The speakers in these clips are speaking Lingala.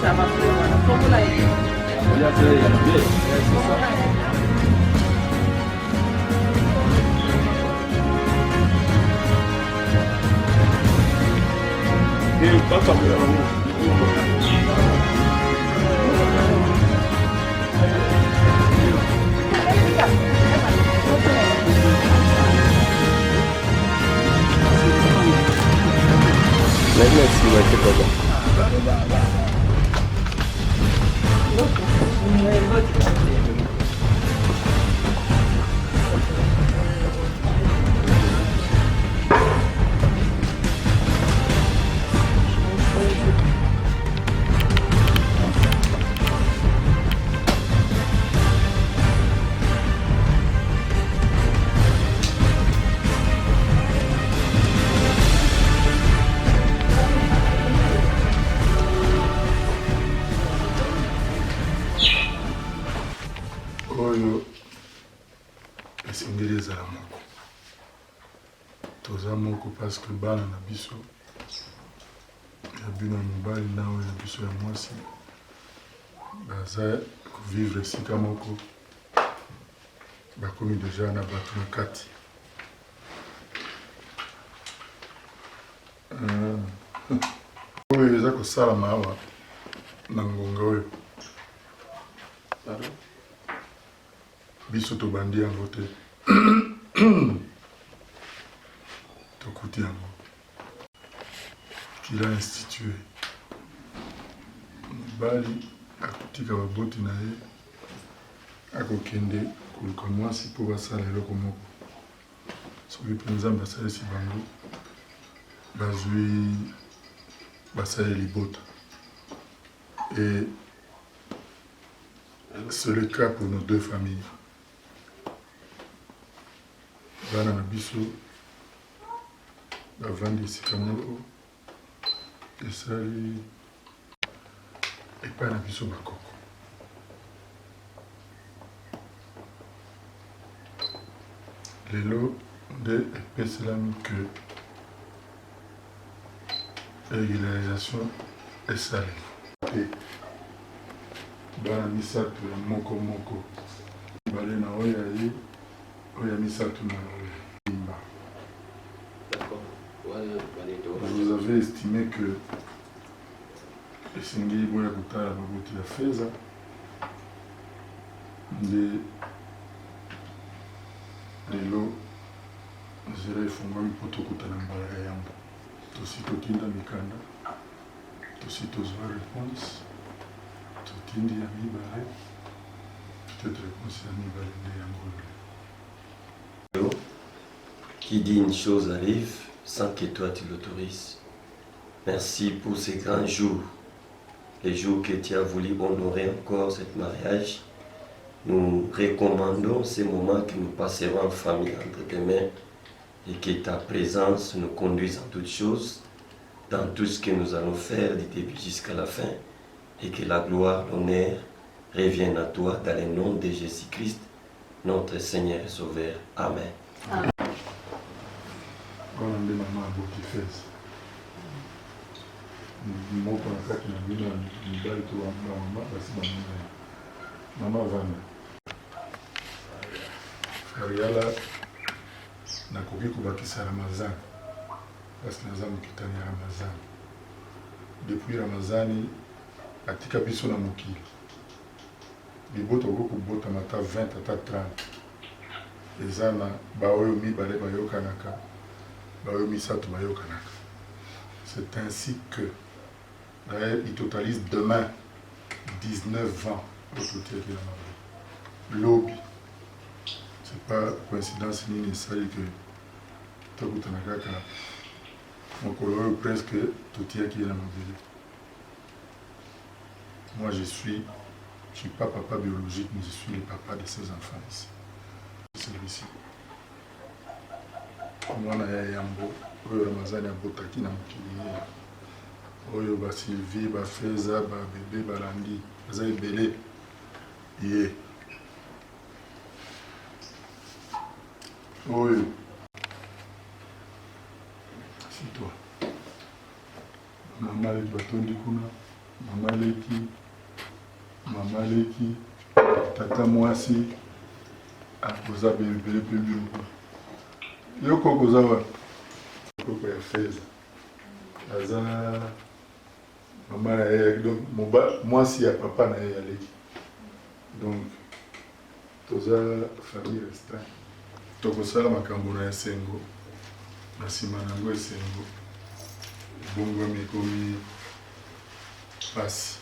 ça va plus voilà. Comme là. Il y a bien, c'est ça. Et pas ça. Merci, ouais, c'est pas bon. oyo esengeli ezala moko toza moko parce que bana na biso ya bino ya mobali na oyo ya biso ya mwasi baza kovivre esika moko bakomi deja na bato na kati oyo eza kosalama awa na ngonga oyo biso tobandi yango te tokuti yango qu'il a institué mobali akotika baboti na ye akokende koluka mwasi mpo basala eloko moko soki mpe nzambe asalisi bango bazwi basali libota et c'est le cas pour nos deux familles. Bana na biso bavandi esika moko esali epai na biso bakoko lelo nde epeselami ke régularisation esali te bana misato ya moko moko bale na oyo aye oyo ya misato na limba. Vous avez estimé que esengeli boya kotala baboti ya feza nde lelo nzela efungwami mpo tokutana mbala ya yambo tosi totinda mikanda tosi tozwa réponse totindi ya mibale peut-être réponse ya mibale nde yango. Qui dit une chose arrive sans que toi tu l'autorises. Merci pour ces grands jours, les jours que tu as voulu honorer encore ce mariage. Nous recommandons ces moments que nous passerons en famille entre tes mains et que ta présence nous conduise en toutes choses, dans tout ce que nous allons faire du début jusqu'à la fin, et que la gloire, l'honneur reviennent à toi dans le nom de Jésus-Christ, notre Seigneur et Sauveur. Amen. Amen. Wana nde mama aboki feza moko na kati na bino ya mibali to bamama basi bamona mama vanda freriala nakoki kobakisa ramazani parce naza mokitani ya ramazani depuis ramazani atika biso na mokili libota okokobotama ata 20 ata 30 eza na baoyo mibale bayokanaka baoyo misato bayokanaka. C'est ainsi que il totalise demain 19 ans au total de la mariée. Lobby. C'est pas coïncidence ni nécessaire que tokutanaka mokolo presque tout y a qui est la mariée. Moi je suis pas papa biologique, mais je suis le papa de ses enfants ici. Celui-ci. Mwana ya yambo oyo ramazani abotaki na mokili oyo basylvie bafeza babebe balandi baza ebele ye oyo sitwa mama leki batondi kuna Mama Leki, Tata Mwasi, akoza belebele mpe biloko. Yoko koza wa koko ya feza. Aza mama na ye, donc mwasi ya papa na ye ya Leki. Donc toza famille restreinte. Tokosala makambo na esengo. Na nsima nango esengo. Bongo mikomi pasi.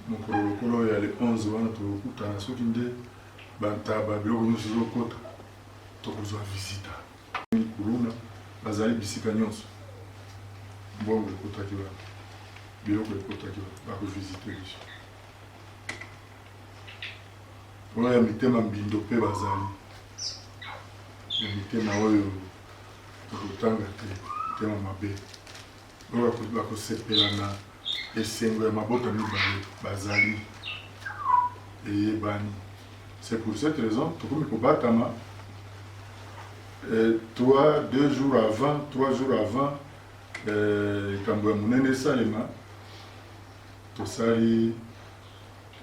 Mokolo lokolo ya le 11 wana tokutana soki nde bantaba biloko nyonso ezokota tokozwa visita. Kuruna bazali bisika nyonso. Mbongo ekotaki wana. Biloko ekotaki wana. Bakovisite biso. Oyo ya mitema mbindo mpe bazali. Ya mitema oyo okotanga te, mitema mabe. Oyo bakosepela na esengo ya mabota mibale bazali eyebani. C'est pour cette raison tokomi kobatama 3 jours avant likambo ya monene esalema tosali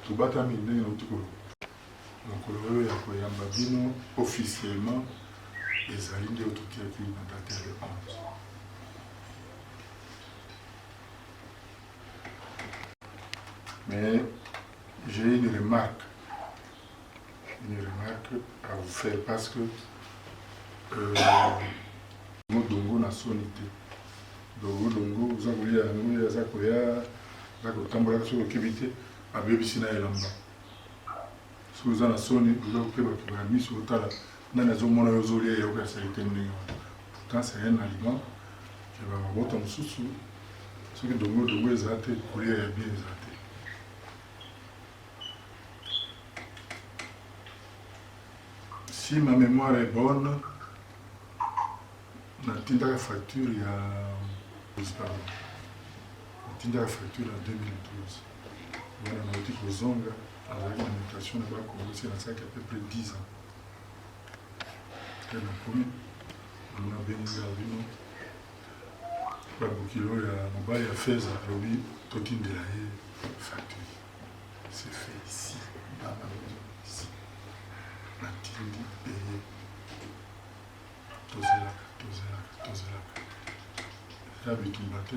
tobatami ndenge nauti mokolo oyo ya koyamba bino officiellement ezali nde ototiaki na date ya le 11. Mais j'ai une remarque à vous faire parce que Dongo na sonité. Dongo, vous avez dit à Zakoya, Zakotambola sur le Kébité, à Bébissina et Lamba. Si vous avez sonné, vous avez mis sur le tas, dans la zone monazolée et au cas de pourtant, c'est un aliment qui va avoir votre sous-sous. Ce que Dongo est zaté, couler est bien zaté. Si ma mémoire est bonne, on a tiré la facture il y a 12 ans. On a tiré la facture en 2012. On a dit que Zonga, avec l'alimentation, on a commencé à peu près 10 ans. On a commis, on a béni la vie. Babukilo, il y a fait ça, il tout de la facture. C'est fait ici, dans la maison, ici. On a tiré payé. Tozelaka. Ya bitumba te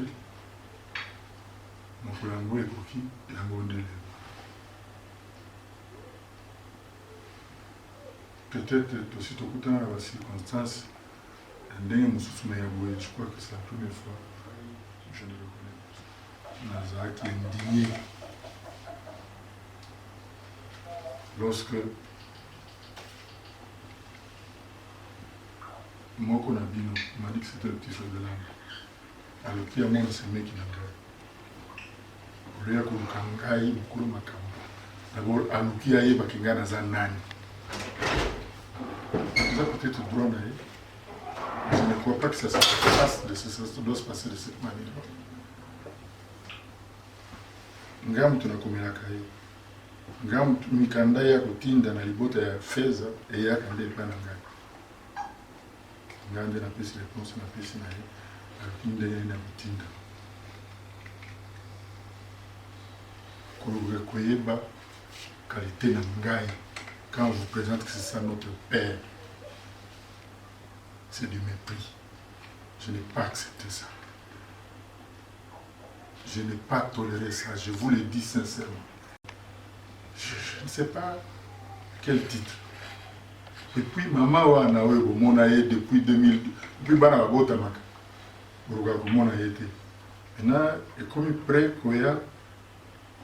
mokolo yango ekoki yango ndele. Peut-être aussi tokutana na bacirconstance ndenge mosusu na ya boye. Je crois que c'est la première fois je ne le connais pas. Nazalaki indigné lorsque moko na bino m'a dit que c'était le petit frère de l'âme. Alors qui a mon ce mec qui n'a pas. Pour lui kulukangai mukuru makambo. D'abord aluki aye bakinga na zanani. Ça peut-être droit na ye. Je ne crois pas que ça doit se passer de cette manière. Ngamu tunakomelaka ye. Ngamu mikanda ya kutinda na libota ya feza eya kande pana ngani. Ngande na pesi réponse na pesi na ye. Akinda ye na kutinda. Kolobe koyeba qualité na ngai. Quand on vous présente que c'est ça notre père, c'est du mépris. Je n'ai pas accepté ça. Je n'ai pas toléré ça, je vous le dis sincèrement. Je ne sais pas quel titre. Et puis maman wana we komona ye depuis 2000, depuis bana babota maka. Boruka komona ye te. Maintenant, et comme près koya,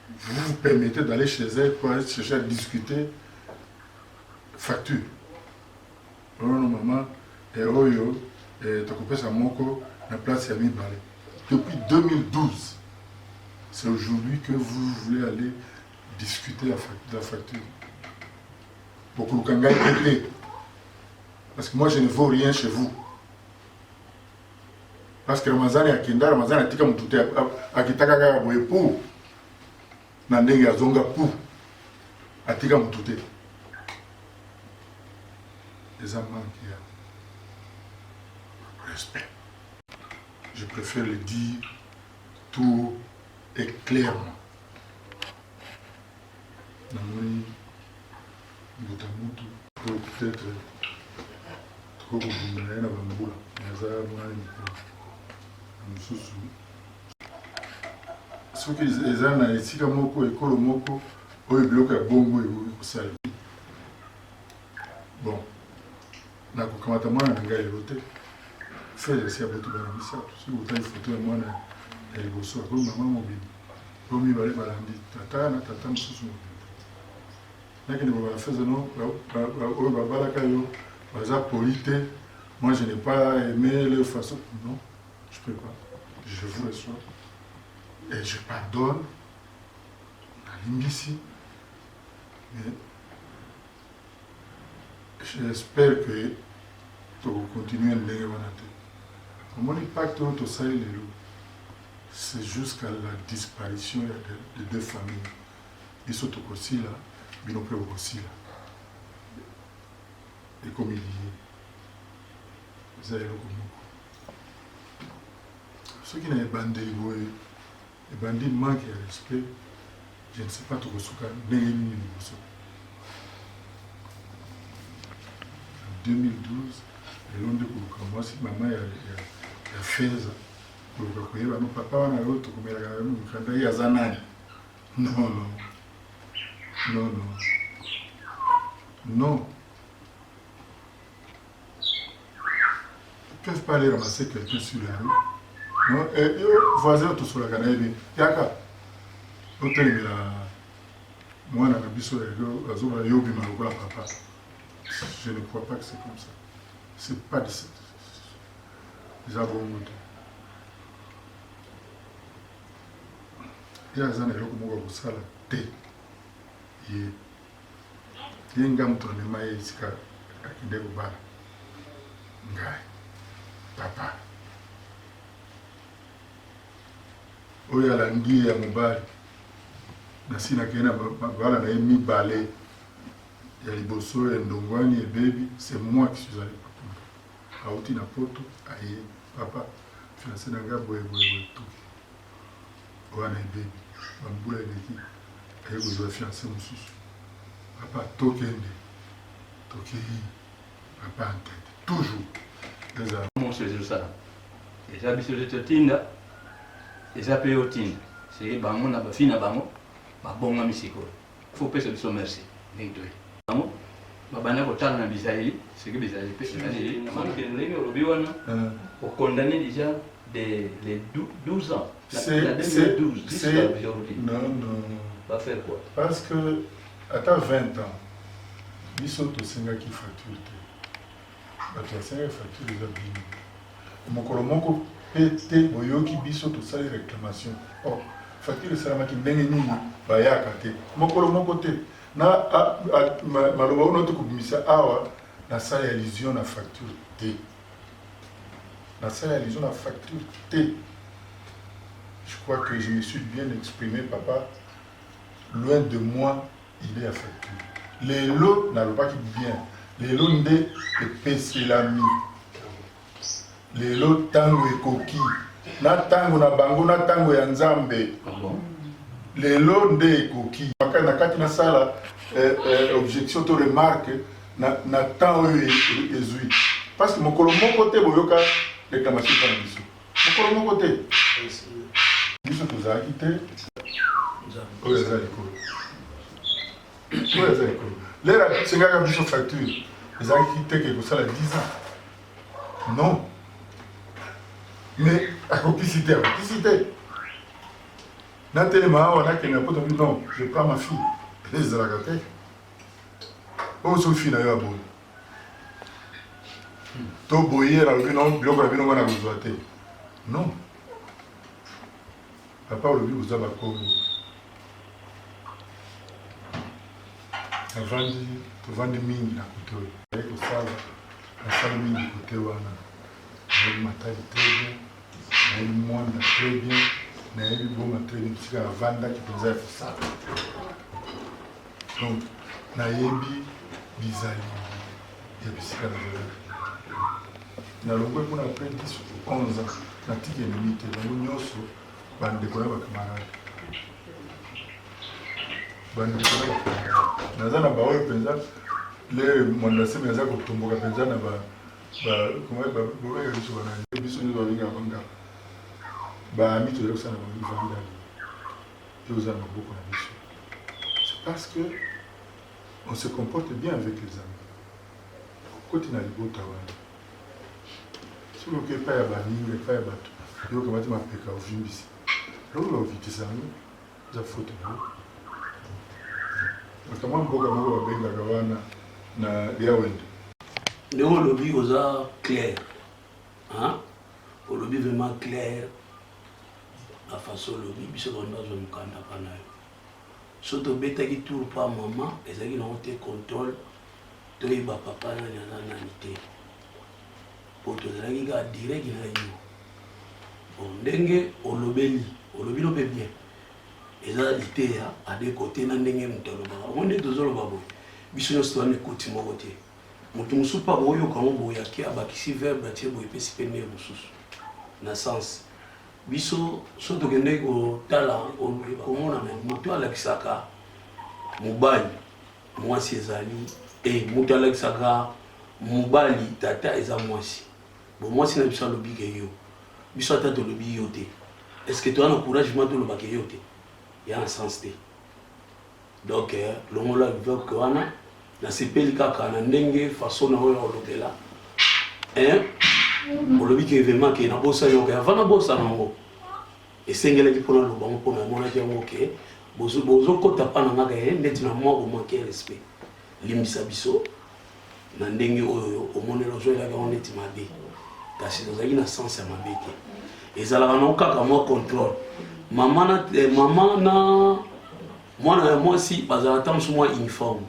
vous vous permettez d'aller chez elle pour aller chercher à discuter facture. Non maman, et oyo, et t'as sa moko, la place ya mibale. Depuis 2012, c'est aujourd'hui que vous voulez aller discuter la facture. Pour que le Kangai. Parce que moi je ne vaux rien chez vous. Parce que Ramazani a Kenda, Ramazani a tika mutute a kitaka kaka boye pou. Na ndenge ya zonga pou. A tika mutute. Les amants qui a respect. Je préfère le dire tout éclairement. Namoni Boutamutu, peut-être trop compliqué na bambula, naza mwana miko. Mususu. Soki eza na esika moko ekolo moko oyo biloko ya bongo ekosala. Bon. Nakokamata mwana na ngai lelo te. Frère esi aboto bana misato. Soki otali foto ya mwana ya liboso akomi mama mobili. Po mibale balandi tata na tata mosusu mobili. Nakende babala feza no oyo babalaka yo baza poli te. Moi je n'ai pas aimé leur façon. Non, je peux pas. Je vous reçois. Et je pardonne. Nalimbisi. Mais j'espère que tu vas continuer à le Mon impact au Sahel, c'est jusqu'à la disparition de deux familles. Ils sont aussi là, ils n'ont pas aussi là. Et comme il dit, vous avez le ceux qui n'ont pas bandé, les bandits manquent de respect. Je ne sais pas tout ce qu'il y a. En 2012, le long de moi, si maman a fait ça, papa a l'autre, comme il a zanani. Non, non. Non, non. Non. Ils peuvent pas aller ramasser quelqu'un sur la rue. Non, et voisin tout sur la canne, yaka. Hôtel, moi, on a biso la papa. Je ne crois pas que c'est comme ça. C'est pas de ça. Déjà bon. Il y a des gens qui ont la tête. Il y a un gars qui a dit que papa. Il y a l'anguille à Mobile. Nasina kena bala na emi balé. Il y a les bossos et Ndongwani et baby. C'est moi qui suis allé pour Aouti na poto, aïe, papa, financé dans le boye tout. Ouana et baby. Bamboula et l'équipe. Aïe, vous avez fiancé mon sous. Papa, tokende. Tokei. Papa en tête. Toujours. Mon cher Jérusalem. Les habitudes de Tinda, les appels au Tinda. C'est bango na bafina bango, babonga misiko. Faut pesa biso merci. Ningtwe. Bango, babana kotala na bisaili, c'est que bisaili pesa na manke ndenge robiwana. Pour condamner déjà les 12 ans. C'est 2012 jusqu'à aujourd'hui. Non, non. Va faire quoi? Parce que à 20 ans, ils sont au Sénégal qui facture. Tu as 5 factures déjà bien. Mon colomoko pété, boyoki biso tout ça les réclamations. Oh. Facture salama ki ndenge nini bayaka te mokolo moko te na maloba ono to kubimisa awa na sa ya illusion na facture te na sa ya illusion na facture te. Je crois que je me suis bien exprimé, papa. Loin de moi il est à facture les lots n'aloba ki bien les lots nde epeselami les lots tango ekoki na tango na bango na tango ya nzambe lelo nde ekoki na kati na sala objection to remarque na temps oyo ezwi parce que mokolo moko te boyoka réclamation pana biso mokolo moko te biso tozalaki te oyo eza likolo oyo eza likolo lera sengaka biso facture ezalaki te ke kosala 10 ans non. Mais à complicité, Nathalie non, je prends ma fille. Les alagatés. Oh, son fille n'a eu à bout. To boyer, non, non. Papa, le but vous a bakko. Avant de vendre mine à côté. Avec le sale, la salle mine du côté où on a. Elle m'a taillé très bien. Elle m'a très bien. Elle m'a très bien. C'est la vanda qui faisait ça. Donc, nayebi bizali. Il y a bisika na zela. Na longwe pour après 10 ou 11 ans. Na tiki limite. Na nyonso bandeko na bakamarade bandeko na bakamarade naza na baoyo mpenza le mwandase naza kotomboka mpenza na biso nyonso babengaka banga baami tozali kosala na bavandali mpe oza na maboko na biso. C'est parce que on se comporte bien avec les amis. Koti na libota wana soki oke epai ya baninga epai ya bato yoka bati mapeka ovimbisi lokola ovitisa yango eza foto yango makamwa mboka moko babengaka wana na liawende ndenge olobi oza clair olobi vraiment clair la façon olobi biso banda azwa mokanda mpa na yo so tobetaki tour mpa mama ezalaki nango te contrôle toyeba papa nani aza nani te po tozalaki kaka direct na yo bon ndenge olobeli olobino mpe bien eza liteya ade kote na ndenge moto alobaka ngo nde tozoloba boye biso nyonso towana ekoti moko te moto mosusu mpa boyoka ngo boye ake abakisi verbe atie boye epesi mpe ndenge mosusu na sens biso so tokende kotala komona moto alakisaka mobali mwasi ezali moto alakisaka mobali tata eza mwasi bon mwasi na biso alobi ke yo biso ata tolobi yo te est-ce que toza na couragement tolobaka yo te ya na sens te donc longola bivoke wana nasepeli kaka na ndenge façon na oyo olobela olobi ke vraiment ke nabosa yo ke avant nabosa nango esengelaki mpona lobango mpona amonaki yango ke bozokota mpa na ngaka ye ndeti na mwa omanke respect limbisa biso na ndenge oyo omonela ozoyelaka yango neti mabe kasi tozalaki na sens ya mabe te ezalaka nango kaka mwa contrôle mama na mwana ya mwasi bazalaka ta mosu mwa uniforme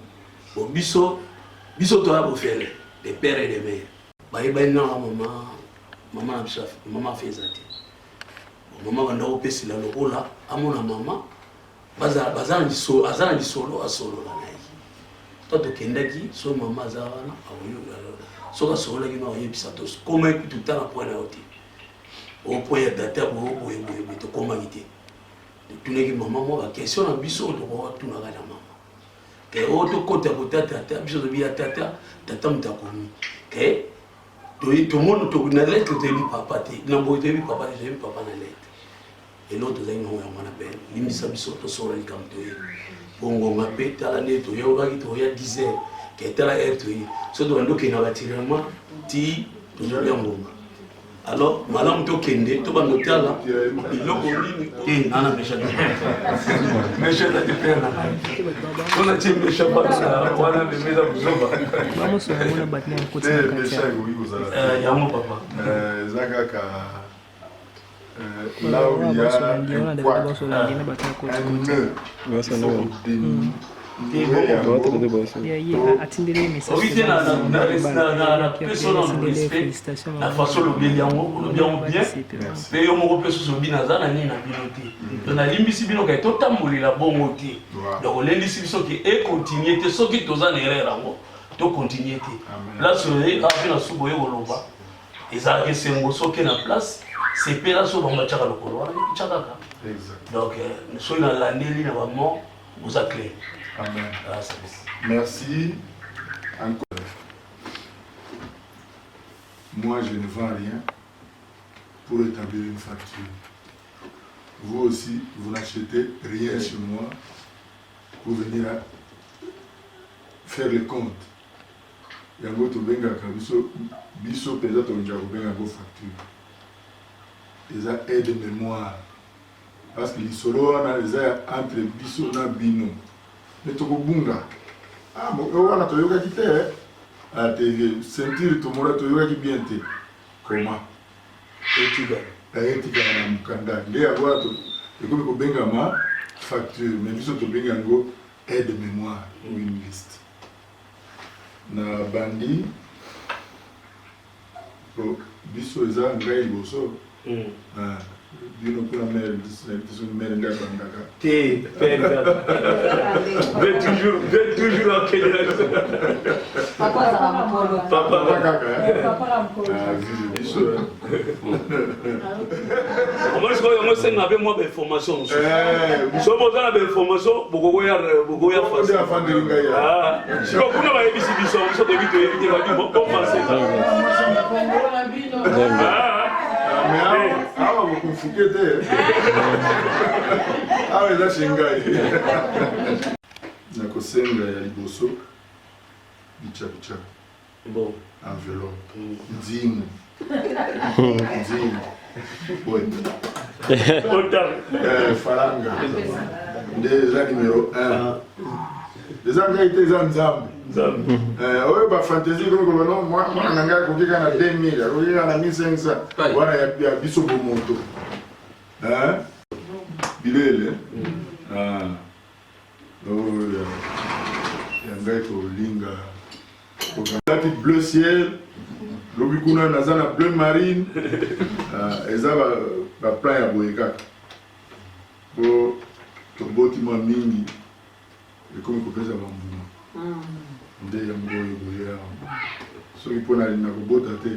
bo biso toya bofele de père et de mère bayebani nanga mama na biso mama afeza te mama banda kopesila lokola amona mama aza na lisolo asolola na ye to tokendaki so mama aza wana soki asololaki na oyebisa to koma ekutu ta na point na yo te opoint ya data boyeboyeboye tokomaki te totunaki mama mwa bakestion na biso tokotunaka na mama ke oyo tokota kota tata biso tobi ya tata moto akomi ke tomona na lettre toyebi papa te na boye toyebi papa te toyebi papa na lettre eloko tozali nango yango wana bene limbisa biso tosola likambo toyebi bongonga mpe tala nde toyokaki toya 10 heures ke tala heure toyebi so tobandi okende na batirement ti tozobi ya ngonga alors malamu tokende tobanda otala biloko nini te nana meshata te mpe na mpona tie mesha wana memeza kozoba yango papa eza kaka là où il y a un couac, la façon lobeli yango bien mpe yo moko mpe soso bino aza na nini na bino te donc nalimbisi bino kai totambolela bongo te donc olendisi biso ke econtinue te soki toza na erreur yango tocontinue te place oye ape na suku oye koloba ezalaka esengo soki na place sepela so bango batiaka lokolo wana ekitya kaka donc soki nalandeli na bamort oza clair. Amen. Merci. Encore. Moi, je ne vends rien pour établir une facture. Vous aussi, vous n'achetez rien chez moi pour venir faire les comptes. Yango to benga ka biso pesa to njago benga go facture. Ils ont aide de mémoire. Parce que les solos entre biso na bino. Mais tu bunga. Ah, on a toyoka qui te. Ah, te sentir tout monde toyoka qui bien te. Comment? Etiga. Etiga na mukanda. Nde avoir to. Et comme ko benga ma facture, mais biso to benga ngo aide de mémoire ou une liste. Na bandi. Biso eza ngai boso. Dino pour la mère, c'est une mère d'Abandaka. T'es père. Vais toujours en Kenya. Papa Zaramapolo. Papa. Papa Ramapolo. Ah, vu, je dis ça. Moi, je suis avec moi d'informations. Si vous avez des informations, vous avez On est enfant de Lingaya. ah, si vous avez des informations, vous avez des informations, vous Mais awa bokufuke awa eza shengai nakosenga ya liboso bicha bon enveloppe nzingo faranga nde eza numéro 1 eza ngai te eza nzambe oyo bafantaisie komi koloba no mwana na ngai akoki kaka na 2000 akoki kaka na 1500 wana ya biso bomoto bilele oyo ya ngai kolinga lati bleu ciel lobi kuna naza na bleu marine eza baplan ya boye kaka po tobotima mingi ekomi kopesa bambuma nde yango oyo boye awa soki mpo na kobota te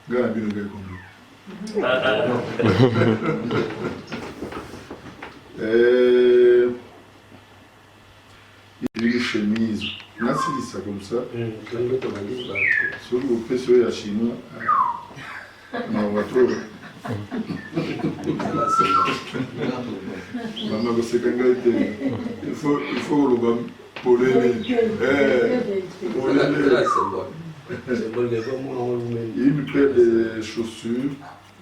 ngai na bino ngai kombi iliki chemise nasilisa comme ça soki opesi oyo ya chinois mawa tro mama koseka ngai te il faut koloba polele une paire de chaussures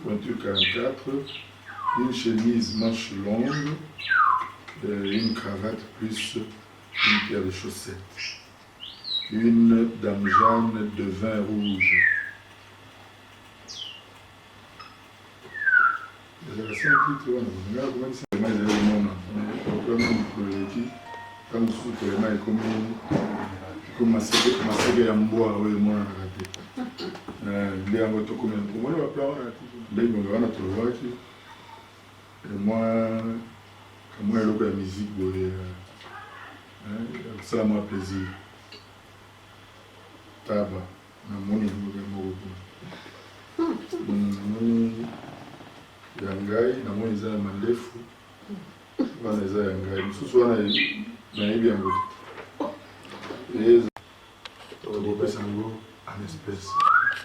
pointure 44 une chemise manche longue une cravate plus une paire de chaussettes une dame Jeanne de vin rouge. masege ya mbwa oyo emonanaka te nde yango tokomi omoni baplan wana ndenge wana tolobaki kamwa eloko ya musique boye ya kosala mwa plaisir taba namoni yango namoni ya ngai namoni eza ya mandefu wana eza ya ngai mosusu wana nayebi yango tokopesa yango en espèce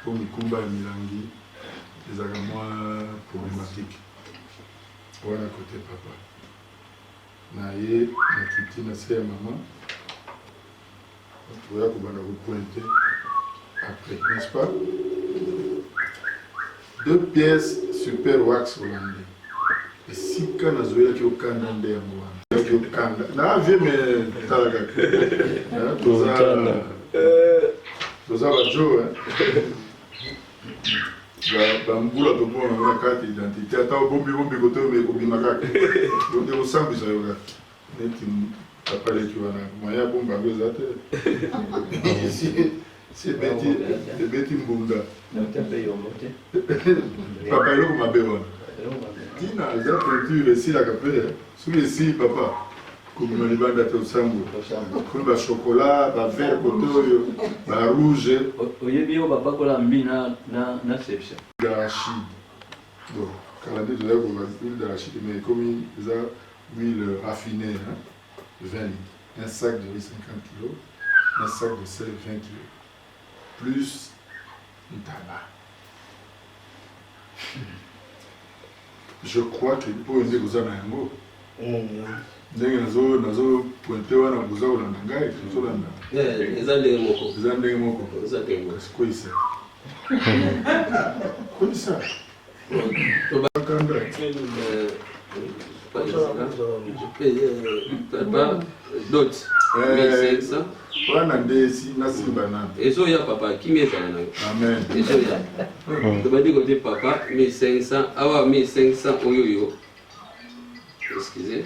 mpo mikumba ya milangi ezalaka mwa problématique wana kote papa na ye na kiti na se ya mama toya kobanda kopointe après n'est-ce pas 2 pièces super wax hollandais esika nazoyaki okanda nde yango wana yaki okanda na vie me tala kaka toza bajo bambula tobona ngo na karte identité ata obombi kote oyo ekobima kaka ote kosambisa yo kaka neti papa leki wana moya bomba yango eza te si ebeti mbunda papa eloko mabe wana tina eza peinture esilaka mpe soki esili papa komima libanda te osango komi bachokolat bavert kote oyo barouge oyebi oyo bapakola mbi na sepsia d'arachide bon kala nde toza koba huile d'arachide mais ekomi eza huile raffinée 20 litres un sac de riz 50 kg un sac de sel 20 kg plus ntaba je crois que mpo ende koza na yango ndenge nazo pointe wana koza kolanda ngai tozolanda eza ndenge moko kasi koyisa koyisa tobakanda dot 1500 wana nde nasimba nano ezoya papa kimi ezala nayo amen ezoya tobandi kote papa 1500 awa 1500 oyoyo excusez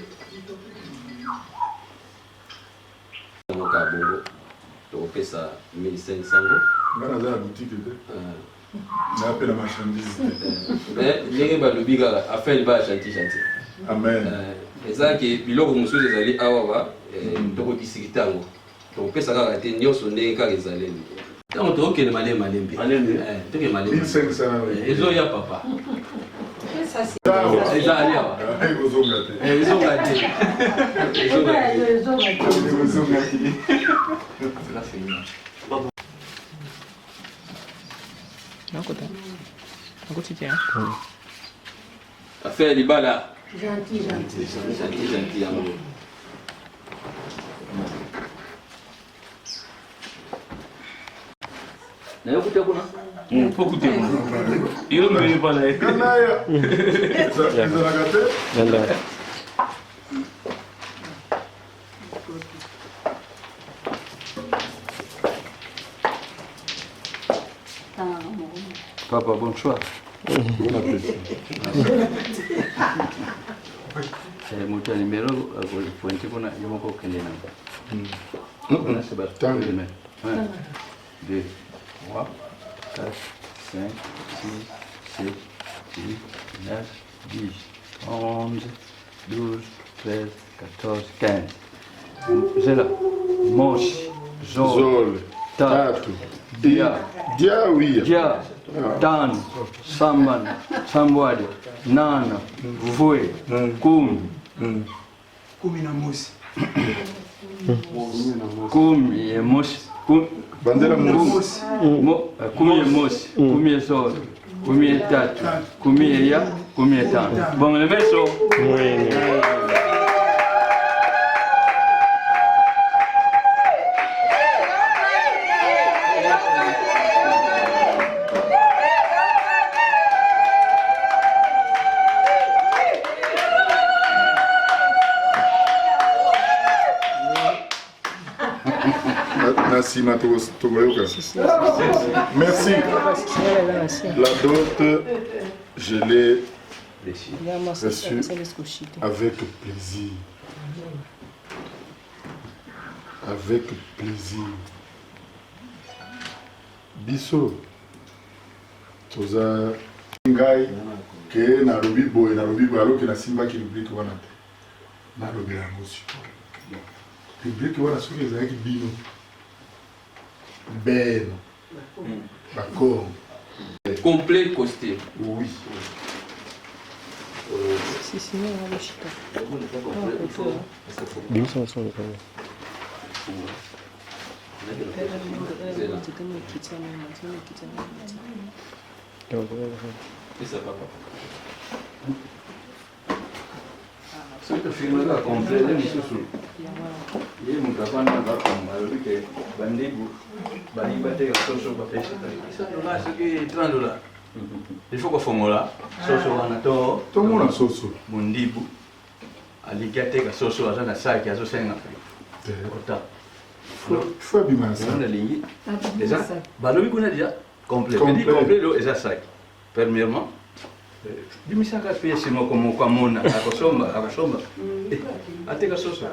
moka bongo tokopesa 1500 Ngana za boutique de. Na appelle la marchandise. Mais ndenge balobi kaka affaire ba chantier. Amen. Eza ke biloko mosusu ezali awa ba tokokisiki ntango tokopesa kaka te nyonso ndenge kaka ezaleli ntango tokokende malembe toke malembe 1500 ezoya papa Ça, ezali awa ezonga te. ezonga te Ezonga te. affaire libala gentil. gentil yango nayokuta kuna Fokuté. Il me pas là. Kanaya. Ezonga te. Papa, bon choix. Bon appétit. Muta numéro pointé qu'on a yomoko kende na. On se bat. 1 2 3 4 5 6 7 8 9 10 11 12 13 14 15. Zela. Moshi. Zol. Tatu. Dia. Dia. Dia. Tano. Samban. Sambwade. Nana. Vue. Kumi. Kumi na mosi. Kumi e moshi. Bandera mosi. Kumi e moshi. Kumi e solo. Kumi e tatu. Kumi e ya. Kumi e tano. Bom le meso. Nassima Togoyoka. Merci. La dot, je l'ai reçue avec plaisir. Avec plaisir. Biso. Toza ngai ke narobi boy alors que na simba ki rubrique wana te. Narobi la motion. Rubrique wana soki ezalaki bino. Ben. D'accord. complet costume Oui. Si, sinon, on va le chita. Ce que film là complet, les misusu. Ye mutafanya bakamba yobike bandibu balibate ka soso ba pesa. Isa dola soki $30. Il faut que fongola soso wana to Tomona soso. mundibu aligate ka soso azana saki azo senga. Ota. Faut bien ça. On a lingi. Déjà balobi kuna déjà complet. Dit complet lo eza saki. Premièrement dimisaka pia simo como kwa mona akosomba ateka soso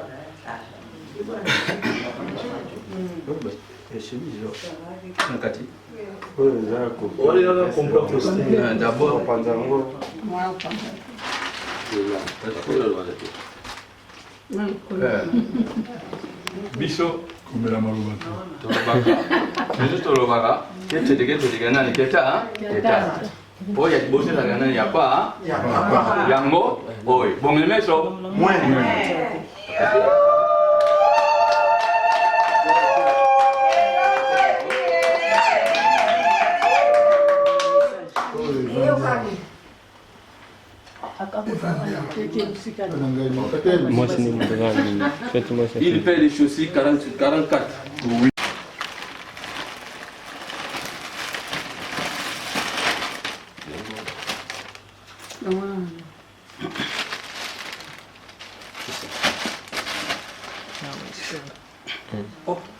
nakati d'abord biso Kumela maluba. tolobaka ketedeke nani keta oya bosi la gana ya pa yango oy bon le meso il paie les chaussures 44. Oui.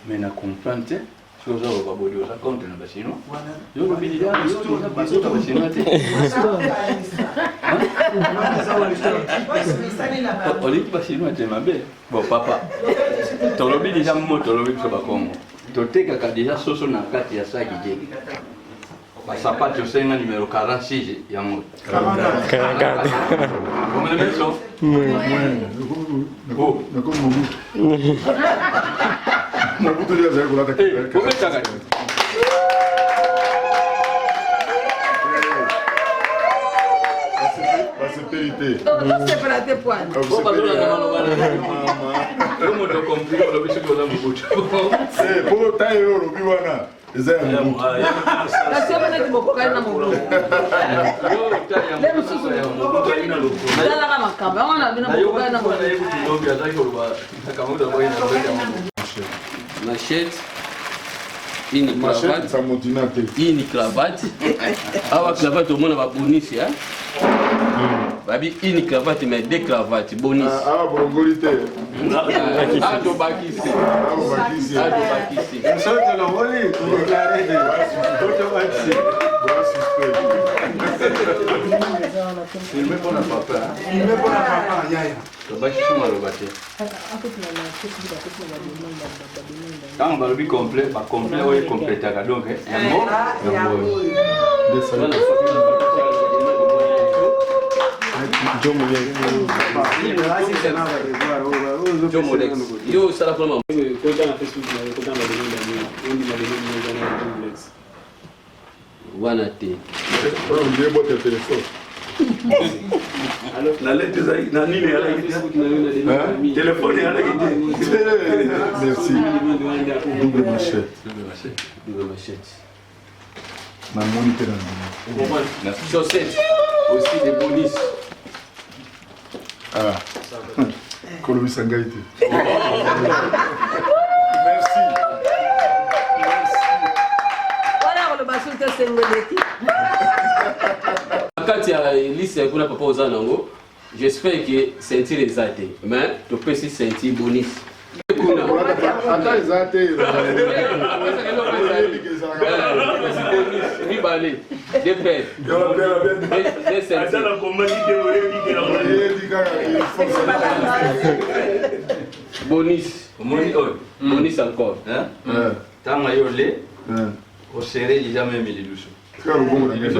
Mais na comprendre chose au babodi au compte na basino yo lo bidi ya histoire bazo ta basino te oli basino te mabe bon papa to lo bidi ya moto lo bidi ba kongo totekaka déjà soso na kati ya saki je basapato senga numéro 46 yango 44. komele meso Nako Mobutu. Mobutu ndio azali kulata kibali. kometaka Basepelite. moto komplike olobi soki oza mobutu Po taille oyo olobi wana eza ya Mobutu. Machette, une Machette cravate, ça montina te. une cravate. Awa cravate au monde va bonus ya. Babi une cravate mais deux cravates bonus. Ah bolongoli te. Ah to bakisi. Ah bakisi. Ah to bakisi. Sote lo voli, tu déclarer de automatique. Il me pona papa Il me pour la papa, yaya. tobakisi maloba te ntango balobi complet bacomplet oyo ekompletaka donc yango Yo osala mpona wana te Ndiye bote telefone. La lettre ezali na nini ezalaki te telefone ezalaki te. Merci. Double machette. double machette. Na moni te na. Chaussette aussi des bonus. Ah. Kolobisa ngai te. Merci. Kati ya liste kuna papa oza nango, j'espère que ceinture eza te, mais topesi ceinture bonus. Kuna Ata eza te. mibale deux paires deux ceintures bonus omoni oyo bonus encore ntango yo le osere déjà même lilusu lilusu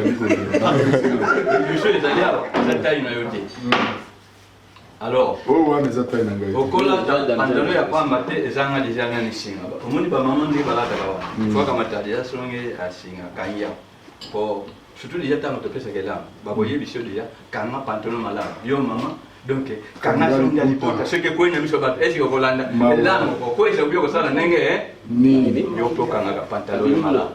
ezali awa eza tai na yo te alors okola bandalo ya pamba te ezanga déjà ngani singa omoni bamama ndenge balataka wana fois kamata déjà songe asinga kangia po surtout déjà ntango topesaka elamba bakoyebisi yo déjà kanga pantalon malamu yo mama donc kanga songe ya lipota soki ekwenya miso bato esike okolanda elamba okwesa obi okosala ndenge nini yo mpe okangaka pantalon malamu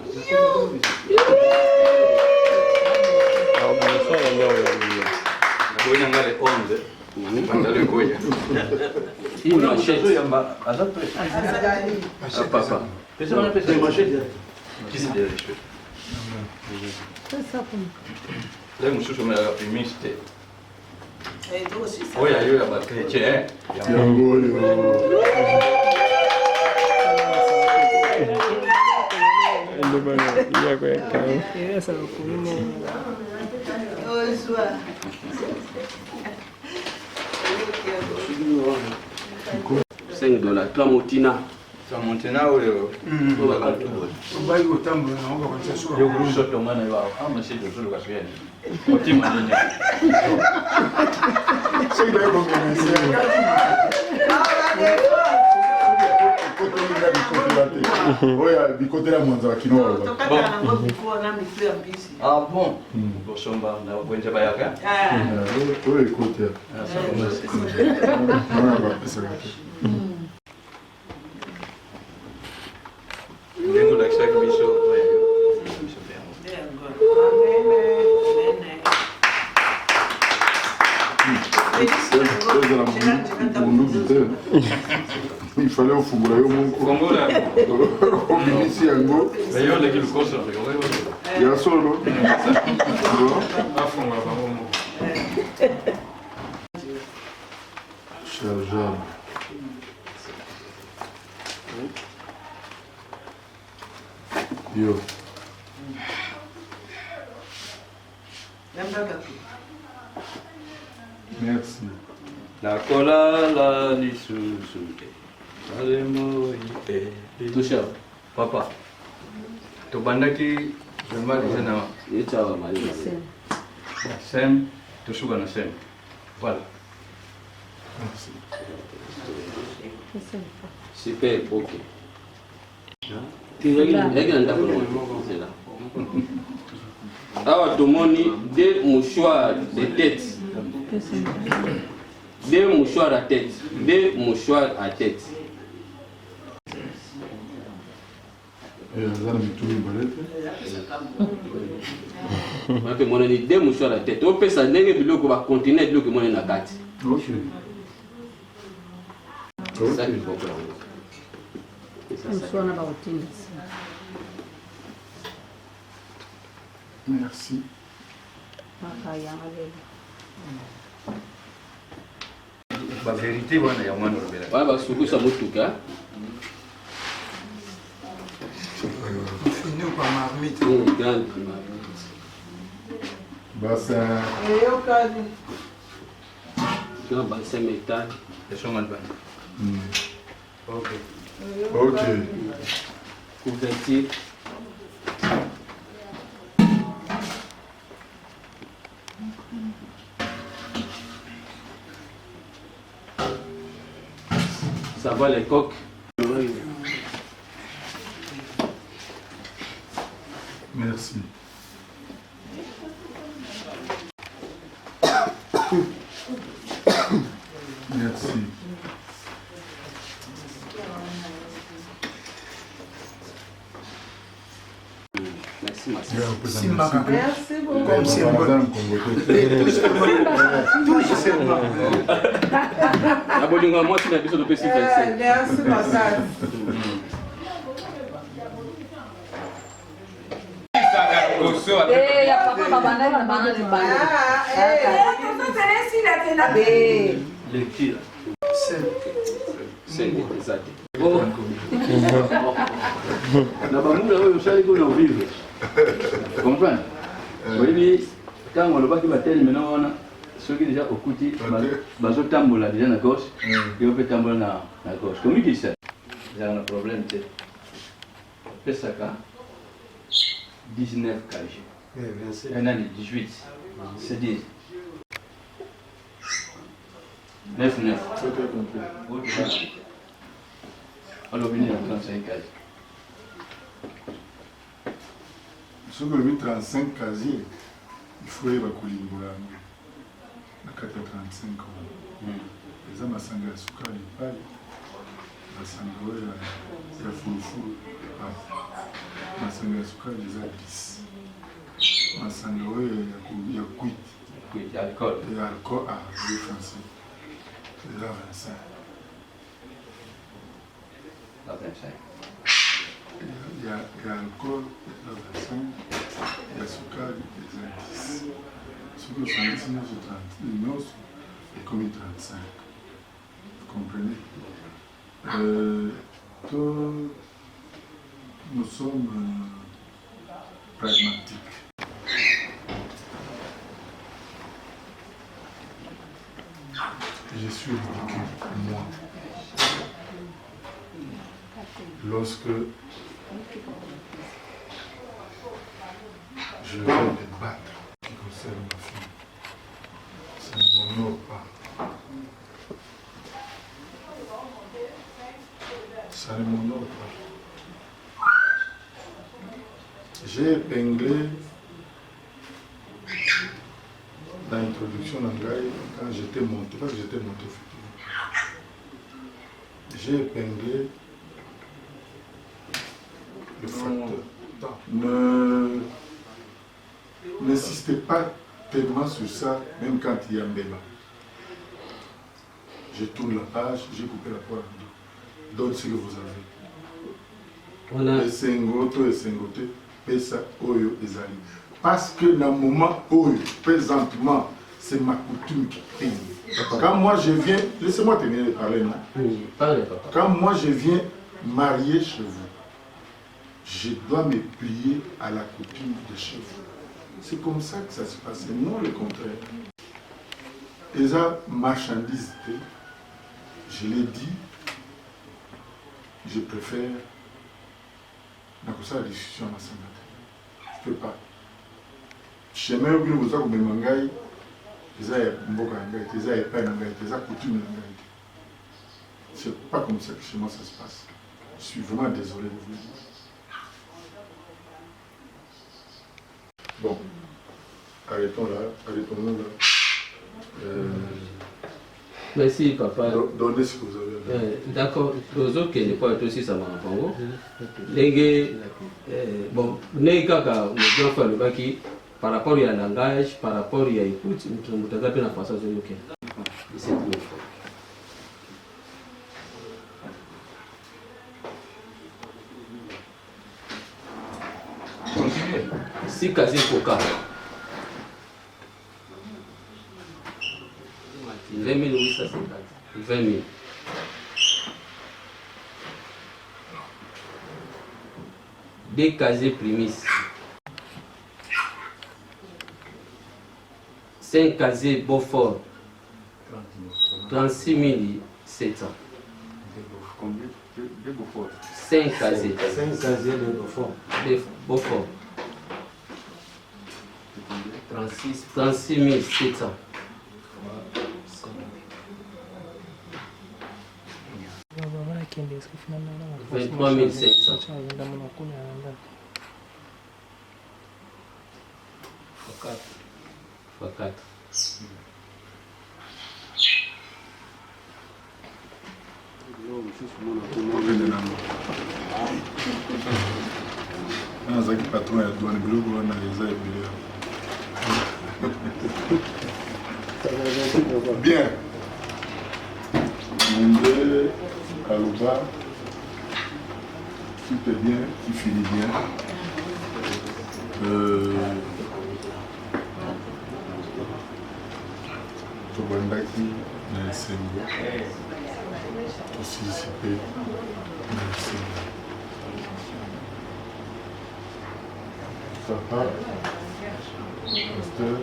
nakoyina nga le 11 pantalon ekoya une machette yamba aza prêt papa pesa wana pesa machette kisi de respect le mosusu omelaka primis te oyo ayo ya bakretien yango oyo $5 Tramontina Tramontina oyo Obai kotambola na ngo kwa sura. yo kusoto mwana wao ama si dozulu kasuyeni otima nini soki naye komenese oyo bikotela mwanza wa kino ah bon bosomba na bwenze bayaka oyo ekotela wana bapesaka te ndenge olakisaki biso ezala munduki te ifale ofungula yo moko kongola obimisi yango yo leki lukoso ya solo afunga bango moko chargeable yo merci nakolala lisusu te alemo touche Papa, tu bandaki vraiment déjà na Yecha mali. sem, tu suga na sem. Voilà. Merci. Super, ok. C'est là. Alors, tout le monde, des mouchoirs de tête. Des mouchoirs à tête. Des mouchoirs à tête. On peut monter des mouchoirs à tête. On peut ça n'est que va continuer de monter la carte. Ok. C'est ça qu'il faut faire. Merci. La vérité, voilà, il y a moins de rebelle. Voilà, bah, surtout ça, Moutouk, Fini par marmite. une grande Bassin. grand bassin métal. Ils sont mal bannis. Ok. Ok. Couverture. Ça va les coques. Merci. Merci. Merci, merci. Simaka. Merci beaucoup. Comme symbole. Toujours seulement. Abolinga moi tu n'as besoin de PC français. Merci, Massage. Eh, ya papa babana na bana ni bana. Lecture. C'est exact. Na bamuna oyo osali kuna ovivre. Comprendre? Oyebi ntango olobaki batelemi na wana soki deja okuti bazotambola deja na gauche yo mpe tambola na gauche komikisa ezala na problème te opesaka 19 kg nani 18 c'est dire 9 alobi nini na 35 kg Sur le 35 casiers, il faut y avoir na 35 ans. Les hommes à Sanga Suka, ils parlent. La Sanga ya Fulufulu. La Sanga Suka, ils ont 10. La Sanga ya Kuit. Kuit, alcool. Et alcool à le français. Ils ont 25. La 25. Il y a alcool, il y a 25, il y a sucre, il y a 10. Sur le 36, nous est comme 35. Vous comprenez? Nous sommes pragmatiques. Je suis ridicule, moi. Lorsque je vais me battre qui concerne ma fille, ça ne m'honore pas. Ça ne m'honore pas. J'ai épinglé dans l'introduction d'Angaï quand j'étais monté, parce que j'étais monté futur. J'ai épinglé le facteur. N'insistez pas tellement sur ça, même quand il y a un débat. Je tourne la page, j'ai coupé la poire. D'autres, ce que vous avez. Et Sengoto et Sengote, Pesa Oyo et Zali. Parce que dans le moment Oyo, présentement, c'est ma coutume qui prime. Quand moi je viens, laissez-moi terminer de parler, non? Oui, parlez, papa. Quand moi je viens marier chez vous, je dois me plier à la coutume de chez vous. C'est comme ça que ça se passe, non le contraire. Et ça, marchandise, je l'ai dit, je préfère nakosala discussion na sanga te. Je peux pas. Chemin oyo bino boza komema ngai eza ya mboka ya ngai te, eza epai na ngai te, eza coutume na ngai te. C'est pas comme ça que chez moi ça se passe. Je suis vraiment désolé de vous le dire. Bon, arrêtons là. Merci papa. Donnez ce que vous avez. D'accord, les autres qui ne pas aussi ça m'a répondu. Bon, n'est qu'à nous faire le baki par rapport à la langage, par rapport à l'écoute, nous avons bien la façon de le si quasi coca 20 850 20 000 deux casiers prémices 5 casiers Beaufort 36 700 5 casiers de Beaufort. Beaufort 36 700 23 500 fois 4 nazalaki patron ya douane biloko wana eza ebele. Bien. Mondele aloba tout est bien, qui finit bien. Tobandaki na esengo tosisipe na esengo. Papa, pasteur,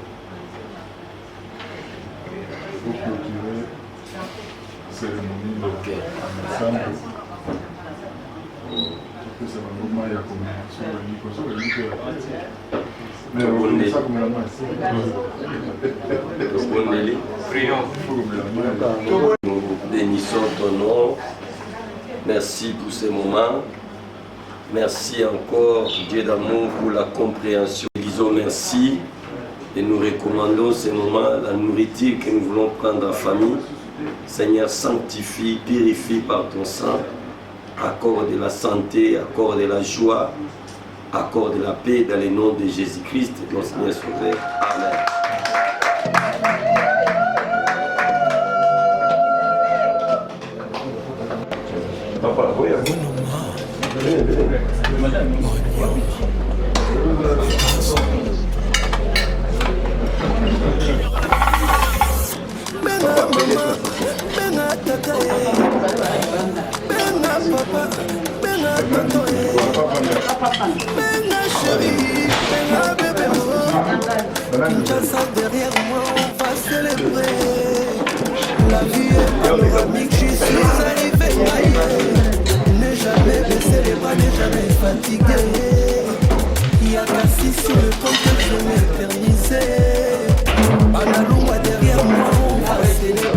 il faut clôturer la cérémonie ensemble. C'est un mouvement de communication. Mais on est ça comme la main. Nous bénissons ton nom. Merci pour ces moments. Merci encore, Dieu d'amour, pour la compréhension. Nous disons merci et nous recommandons ces moments, la nourriture que nous voulons prendre en famille. Seigneur, sanctifie, purifie par ton sang. Accorde la santé, accorde la joie, accorde la paix dans le nom de Jésus-Christ, notre Seigneur Sauveur. Amen. Papa, oui, derrière moi, on va célébrer. La vie est panoramique, j'y suis arrivé maillé. Ne jamais baisser les bras, ne jamais fatigué. Il y a qu'assis sur le pont que je m'éternisais. Banalouma derrière moi, on va célébrer.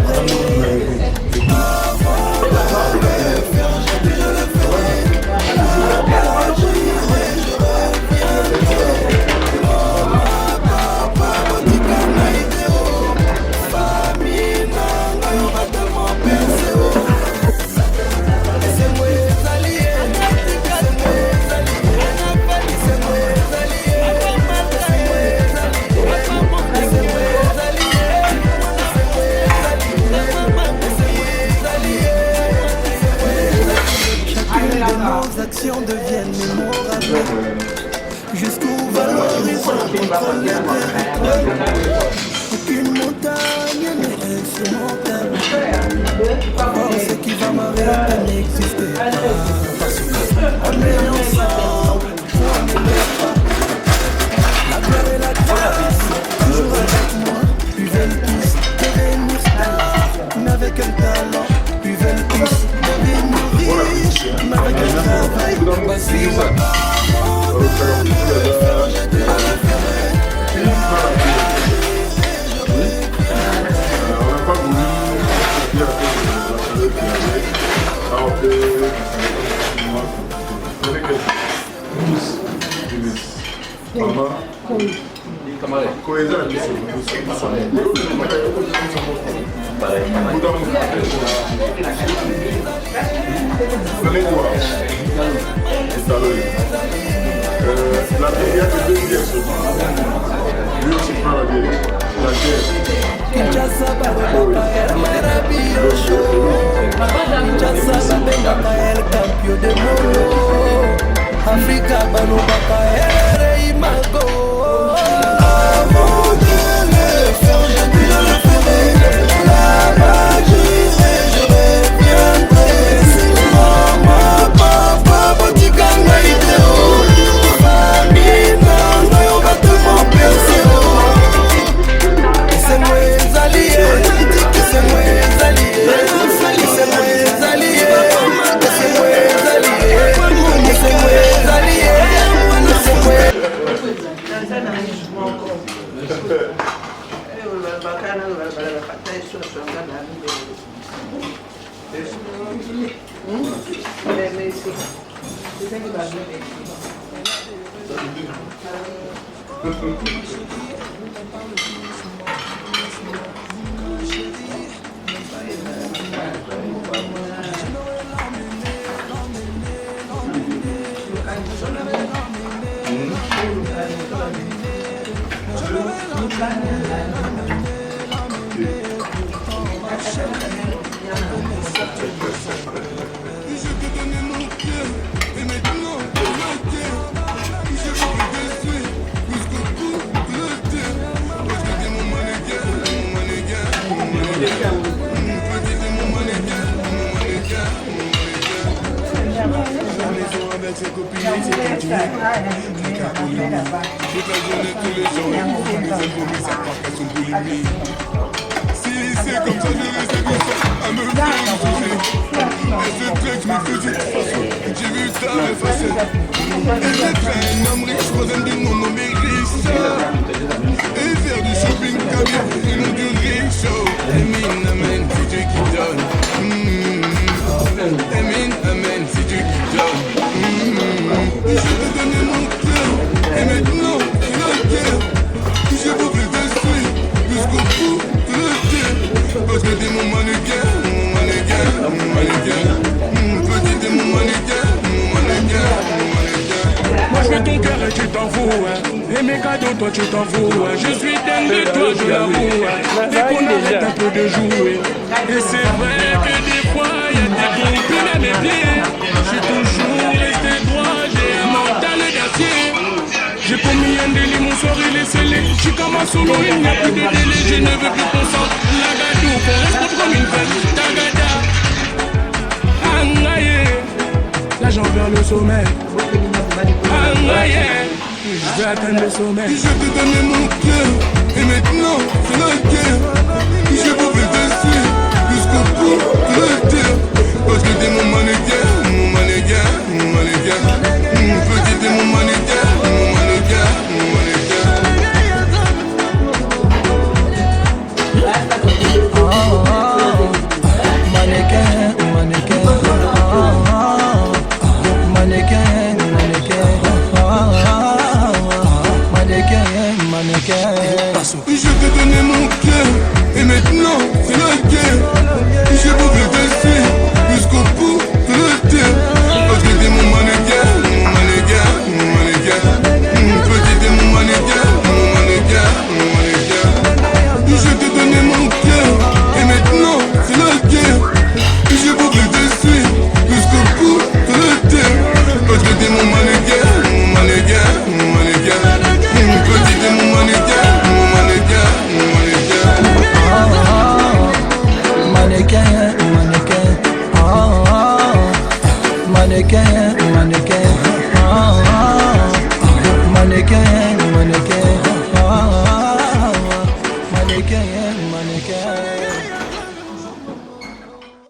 Deviennent mémorables jusqu'où va l'horizon contre les territoires. Aucune montagne n'est insurmontable. Or ce qui va m'arrêter n'existe pas. Parce qu'on est ensemble, on ne l'est pas. La gloire et la grâce, toujours avec moi. Plus veulent tous devenir stars, mais avec un talent. Plus veulent tous devenir riches, mais avec un travail. Maman, cohésion, la mission. La prière de 2 pièces. Lui aussi prend la guerre. Kinshasa balobaka el maravilloso Kinshasa babengaka el campeón de mundo Afrika balobaka el rei mago Avant de le faire, je dis de le faire La magie et je reviendrai Maman, papa, botika ngaïdeo Famille nanga yo bato mon perseo C'est moi les alliés, c'est moi les alliés, c'est moi les alliés, c'est moi les alliés, c'est moi les alliés, c'est moi. Toi tu t'en fous, je suis dingue de toi, je l'avoue. Dès qu'on arrête un peu de jouer. Et c'est vrai que des fois il y a des coups à mes pieds. Je suis toujours resté droit, j'ai un mental d'acier. J'ai pas mis un délit, mon sort il est scellé. Je suis comme un solo, il n'y a plus de délai. Je ne veux plus qu'on s'en lagadou, qu'on reste comme une femme. Tagada, Angaye, la jambe vers le sommet. Angaye. Je vais atteindre le sommet. Je t'ai donné mon cœur et maintenant c'est la guerre. Je pouvais te suivre jusqu'au bout de la terre. Parce que t'es mon mannequin, mon mannequin, mon mannequin. Petit t'es mon mannequin, mon mannequin, mon mannequin. Mannequin, mannequin. Mannequin, mannequin. Je t'ai donné mon cœur et maintenant c'est la guerre. Je pouvais te suivre jusqu'au bout de la terre. Parce que t'es mon mannequin, mon mannequin, mon mannequin. Petit t'es mon mannequin, mon mannequin, mon mannequin. Je t'ai donné mon cœur et maintenant c'est la guerre. Je pouvais te suivre jusqu'au bout de la terre. Parce que t'es mon mannequin, mon mannequin, mon mannequin. Petit t'es mon mannequin, mon mannequin, mon mannequin. Mannequin, mannequin. Mannequin, mannequin. Mannequin, mannequin. Mannequin, mannequin.